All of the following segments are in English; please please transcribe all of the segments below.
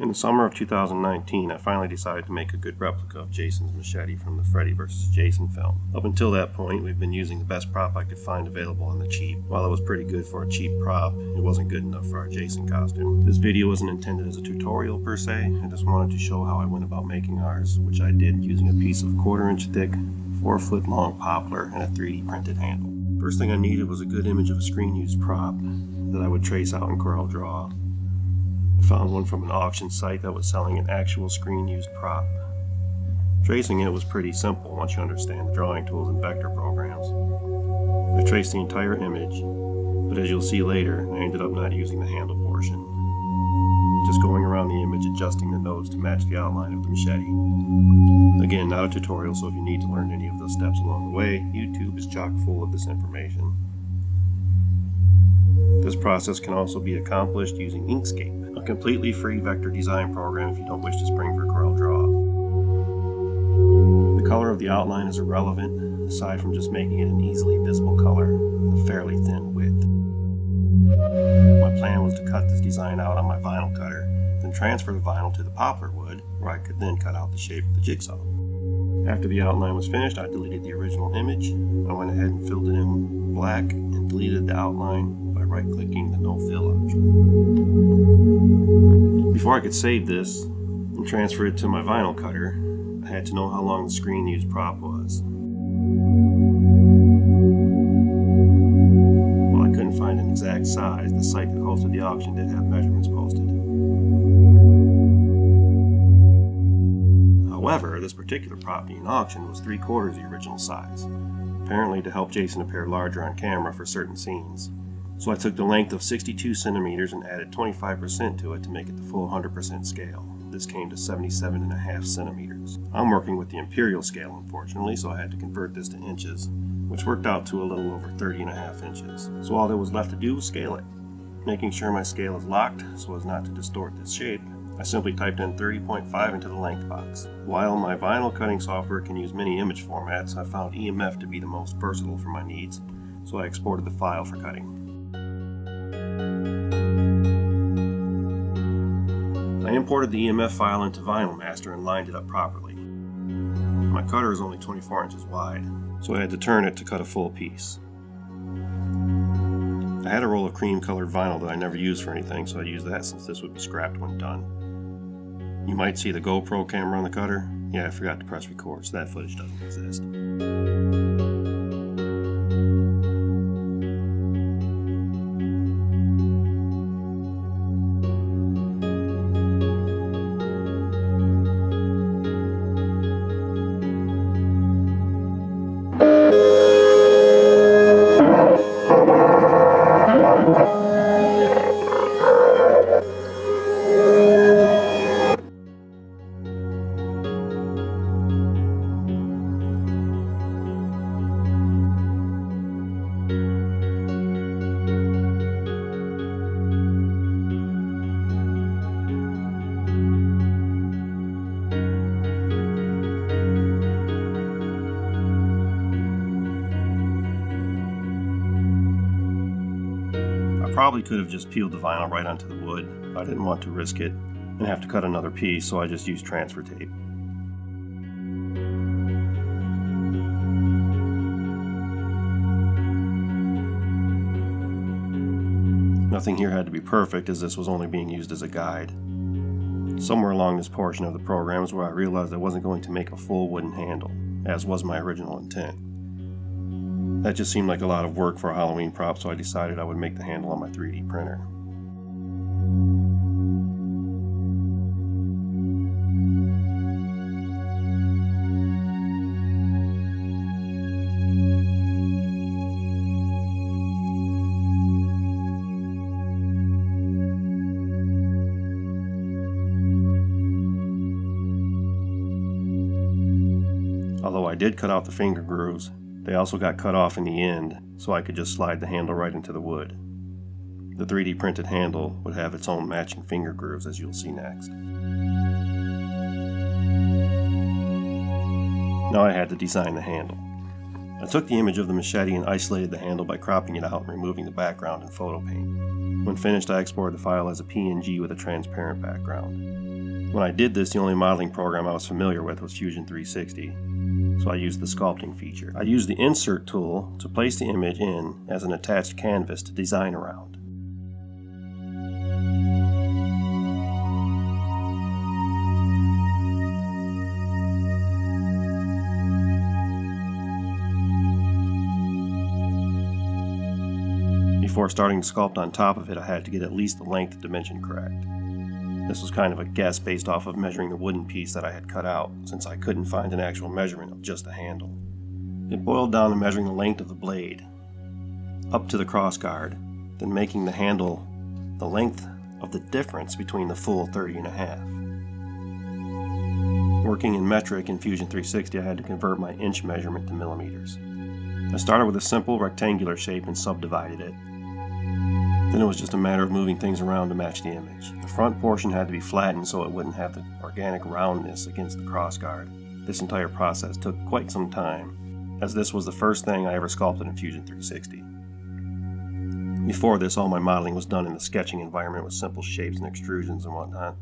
In the summer of 2019, I finally decided to make a good replica of Jason's machete from the Freddy vs. Jason film. Up until that point, we've been using the best prop I could find available on the cheap. While it was pretty good for a cheap prop, it wasn't good enough for our Jason costume. This video wasn't intended as a tutorial per se, I just wanted to show how I went about making ours, which I did using a piece of 1/4 inch thick, 4 foot long poplar and a 3D printed handle. First thing I needed was a good image of a screen used prop that I would trace out in CorelDRAW. I found one from an auction site that was selling an actual screen-used prop. Tracing it was pretty simple once you understand the drawing tools and vector programs. I traced the entire image, but as you'll see later, I ended up not using the handle portion. Just going around the image adjusting the nodes to match the outline of the machete. Again, not a tutorial, so if you need to learn any of those steps along the way, YouTube is chock full of this information. This process can also be accomplished using Inkscape, a completely free vector design program if you don't wish to spring for CorelDRAW. The color of the outline is irrelevant, aside from just making it an easily visible color with a fairly thin width. My plan was to cut this design out on my vinyl cutter, then transfer the vinyl to the poplar wood, where I could then cut out the shape of the jigsaw. After the outline was finished, I deleted the original image. I went ahead and filled it in black and deleted the outline by right-clicking the no fill option. Before I could save this and transfer it to my vinyl cutter, I had to know how long the screen used prop was. While I couldn't find an exact size, the site that hosted the auction did have measurements posted. However, this particular prop being auctioned was 3/4 the original size, apparently to help Jason appear larger on camera for certain scenes. So I took the length of 62 centimeters and added 25% to it to make it the full 100% scale. This came to 77.5 centimeters. I'm working with the imperial scale, unfortunately, so I had to convert this to inches, which worked out to a little over 30.5 inches. So all there was left to do was scale it. Making sure my scale is locked so as not to distort this shape, I simply typed in 30.5 into the length box. While my vinyl cutting software can use many image formats, I found EMF to be the most versatile for my needs, so I exported the file for cutting. I imported the EMF file into Vinyl Master and lined it up properly. My cutter is only 24 inches wide, so I had to turn it to cut a full piece. I had a roll of cream colored vinyl that I never used for anything, so I used that since this would be scrapped when done. You might see the GoPro camera on the cutter. Yeah, I forgot to press record, so that footage doesn't exist. I probably could have just peeled the vinyl right onto the wood, but I didn't want to risk it and have to cut another piece, so I just used transfer tape. Nothing here had to be perfect, as this was only being used as a guide. Somewhere along this portion of the program is where I realized I wasn't going to make a full wooden handle, as was my original intent. That just seemed like a lot of work for a Halloween prop, so I decided I would make the handle on my 3D printer. Although I did cut out the finger grooves, they also got cut off in the end, so I could just slide the handle right into the wood. The 3D printed handle would have its own matching finger grooves, as you'll see next. Now I had to design the handle. I took the image of the machete and isolated the handle by cropping it out and removing the background in photo paint. When finished, I exported the file as a PNG with a transparent background. When I did this, the only modeling program I was familiar with was Fusion 360, so I used the sculpting feature. I used the insert tool to place the image in as an attached canvas to design around. Before starting to sculpt on top of it, I had to get at least the length dimension correct. This was kind of a guess based off of measuring the wooden piece that I had cut out, since I couldn't find an actual measurement of just the handle. It boiled down to measuring the length of the blade up to the crossguard, then making the handle the length of the difference between the full 30.5. Working in metric in Fusion 360, I had to convert my inch measurement to millimeters. I started with a simple rectangular shape and subdivided it. Then it was just a matter of moving things around to match the image. The front portion had to be flattened so it wouldn't have the organic roundness against the crossguard. This entire process took quite some time, as this was the first thing I ever sculpted in Fusion 360. Before this, all my modeling was done in the sketching environment with simple shapes and extrusions and whatnot.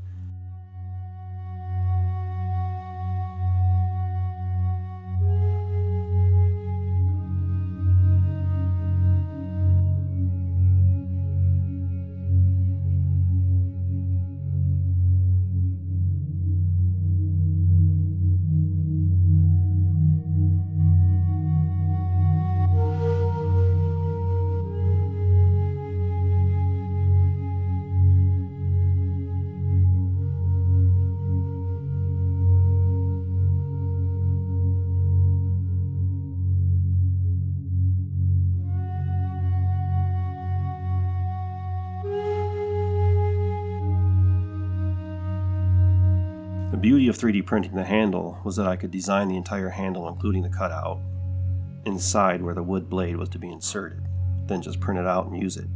The beauty of 3D printing the handle was that I could design the entire handle, including the cutout, inside where the wood blade was to be inserted, then just print it out and use it.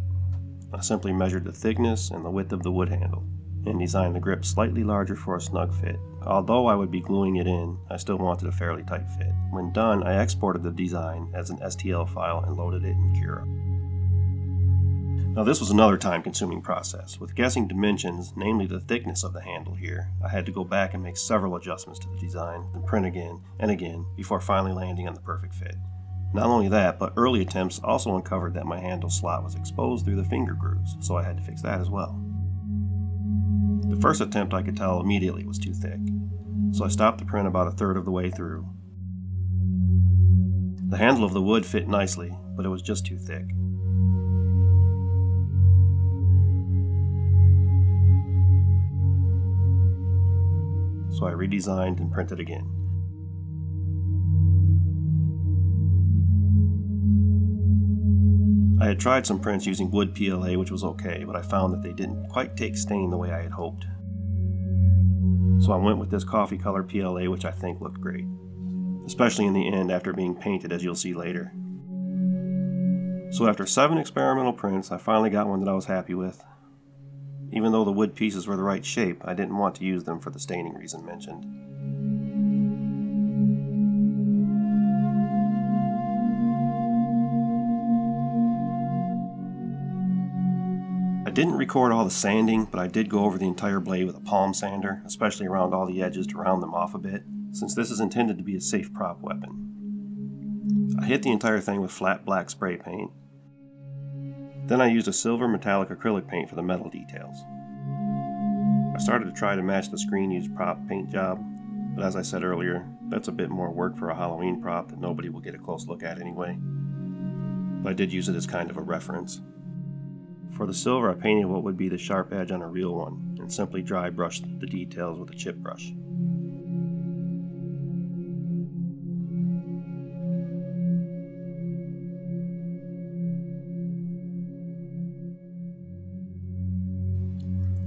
I simply measured the thickness and the width of the wood handle, and designed the grip slightly larger for a snug fit. Although I would be gluing it in, I still wanted a fairly tight fit. When done, I exported the design as an STL file and loaded it in Cura. Now this was another time-consuming process. With guessing dimensions, namely the thickness of the handle here, I had to go back and make several adjustments to the design, then print again and again before finally landing on the perfect fit. Not only that, but early attempts also uncovered that my handle slot was exposed through the finger grooves, so I had to fix that as well. The first attempt I could tell immediately was too thick, so I stopped the print about a third of the way through. The handle of the wood fit nicely, but it was just too thick. So I redesigned and printed again. I had tried some prints using wood PLA, which was okay, but I found that they didn't quite take stain the way I had hoped. So I went with this coffee color PLA, which I think looked great, especially in the end after being painted, as you'll see later. So after 7 experimental prints, I finally got one that I was happy with. Even though the wood pieces were the right shape, I didn't want to use them for the staining reason mentioned. I didn't record all the sanding, but I did go over the entire blade with a palm sander, especially around all the edges to round them off a bit, since this is intended to be a safe prop weapon. I hit the entire thing with flat black spray paint. Then I used a silver metallic acrylic paint for the metal details. I started to try to match the screen used prop paint job, but as I said earlier, that's a bit more work for a Halloween prop that nobody will get a close look at anyway. But I did use it as kind of a reference. For the silver, I painted what would be the sharp edge on a real one, and simply dry brushed the details with a chip brush.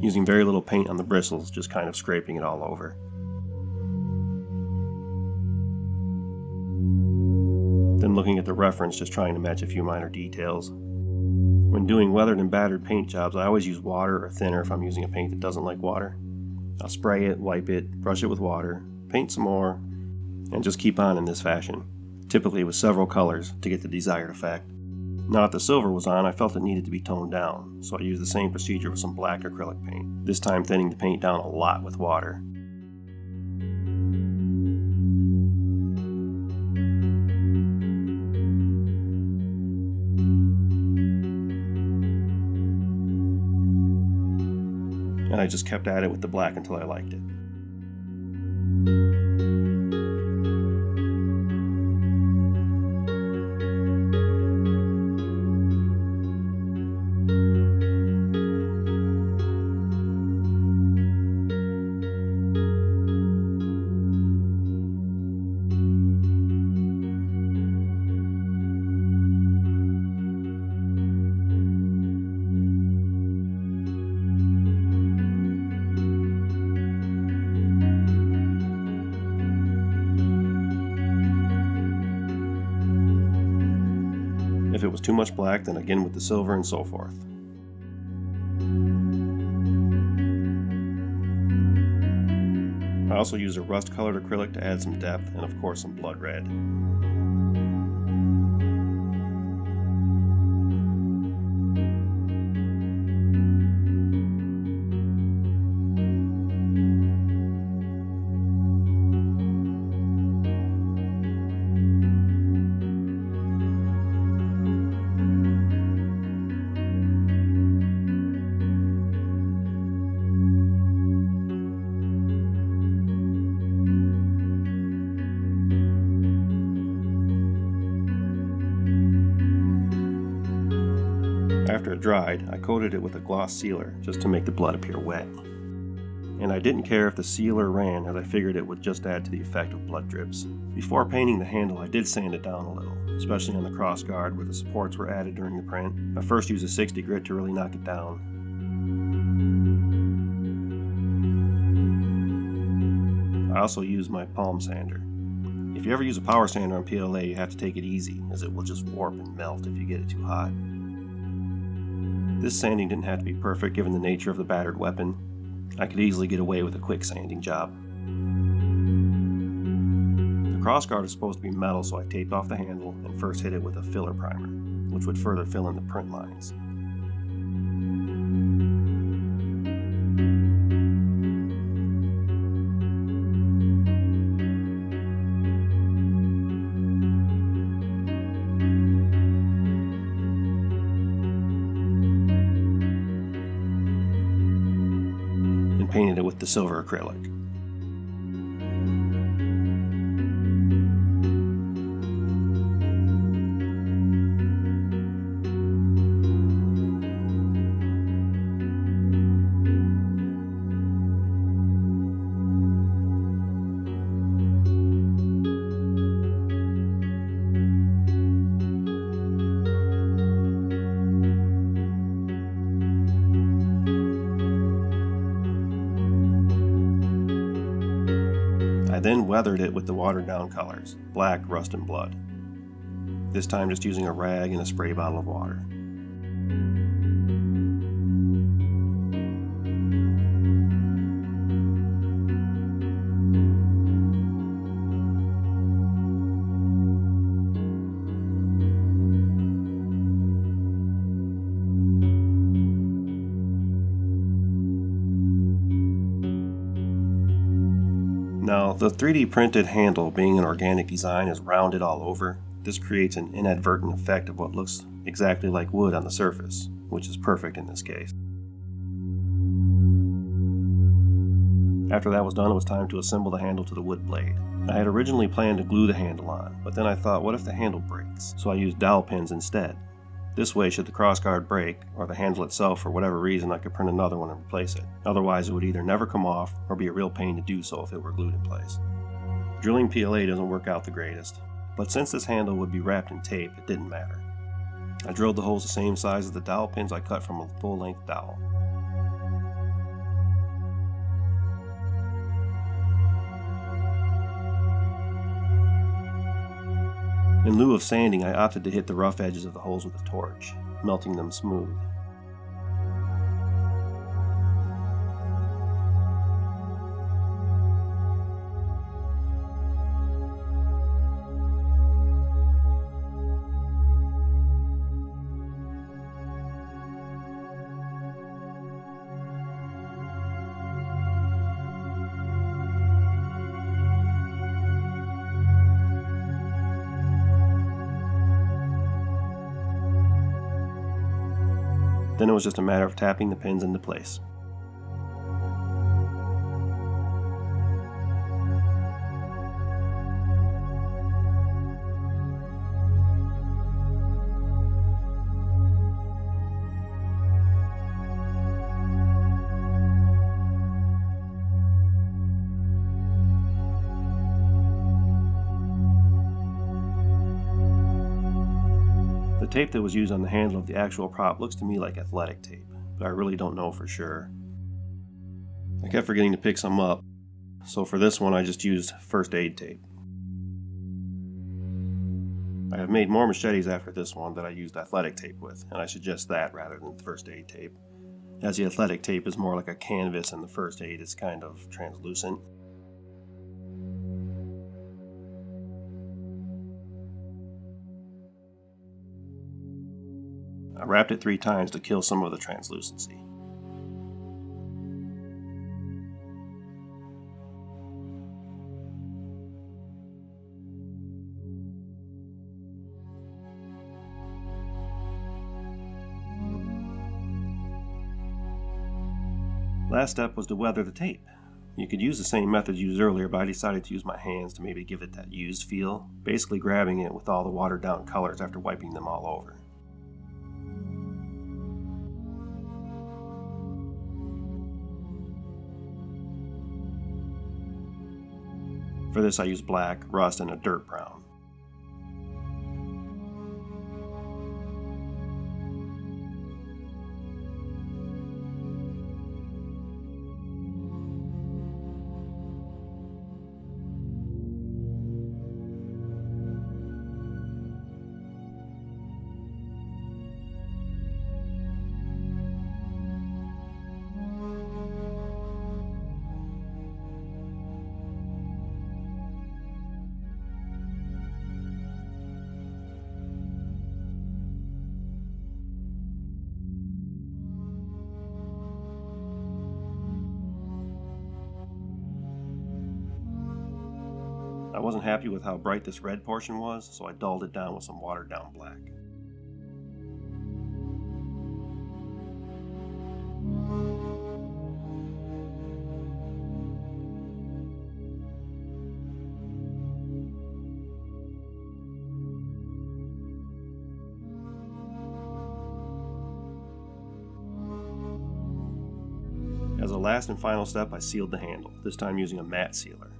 Using very little paint on the bristles, just kind of scraping it all over. Then looking at the reference, just trying to match a few minor details. When doing weathered and battered paint jobs, I always use water or thinner if I'm using a paint that doesn't like water. I'll spray it, wipe it, brush it with water, paint some more, and just keep on in this fashion, typically with several colors to get the desired effect. Now that the silver was on, I felt it needed to be toned down, so I used the same procedure with some black acrylic paint, this time thinning the paint down a lot with water. And I just kept at it with the black until I liked it. If it was too much black, then again with the silver and so forth. I also used a rust-colored acrylic to add some depth and of course some blood red. After it dried, I coated it with a gloss sealer just to make the blood appear wet. And I didn't care if the sealer ran, as I figured it would just add to the effect of blood drips. Before painting the handle, I did sand it down a little, especially on the cross guard where the supports were added during the print. I first used a 60 grit to really knock it down. I also used my palm sander. If you ever use a power sander on PLA, you have to take it easy, as it will just warp and melt if you get it too hot. This sanding didn't have to be perfect given the nature of the battered weapon. I could easily get away with a quick sanding job. The crossguard is supposed to be metal, so I taped off the handle and first hit it with a filler primer, which would further fill in the print lines. Painted it with the silver acrylic. I then weathered it with the watered down colors, black, rust, and blood. This time just using a rag and a spray bottle of water. Now, the 3D printed handle being an organic design is rounded all over. This creates an inadvertent effect of what looks exactly like wood on the surface, which is perfect in this case. After that was done, it was time to assemble the handle to the wood blade. I had originally planned to glue the handle on, but then I thought, what if the handle breaks? So I used dowel pins instead. This way, should the crossguard break, or the handle itself for whatever reason, I could print another one and replace it. Otherwise, it would either never come off, or be a real pain to do so if it were glued in place. Drilling PLA doesn't work out the greatest, but since this handle would be wrapped in tape, it didn't matter. I drilled the holes the same size as the dowel pins I cut from a full-length dowel. In lieu of sanding, I opted to hit the rough edges of the holes with a torch, melting them smooth. Then it was just a matter of tapping the pins into place. The tape that was used on the handle of the actual prop looks to me like athletic tape, but I really don't know for sure. I kept forgetting to pick some up, so for this one I just used first aid tape. I have made more machetes after this one that I used athletic tape with, and I suggest that rather than first aid tape, as the athletic tape is more like a canvas and the first aid is kind of translucent. I wrapped it 3 times to kill some of the translucency. Last step was to weather the tape. You could use the same method used earlier, but I decided to use my hands to maybe give it that used feel, basically grabbing it with all the watered down colors after wiping them all over. For this I used black, rust, and a dirt brown. I wasn't happy with how bright this red portion was, so I dulled it down with some watered down black. As a last and final step, I sealed the handle, this time using a matte sealer.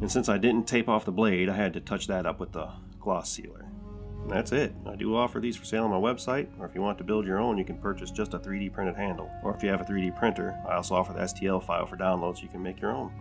And since I didn't tape off the blade, I had to touch that up with the gloss sealer. And that's it. I do offer these for sale on my website, or if you want to build your own, you can purchase just a 3D printed handle. Or if you have a 3D printer, I also offer the STL file for download so you can make your own.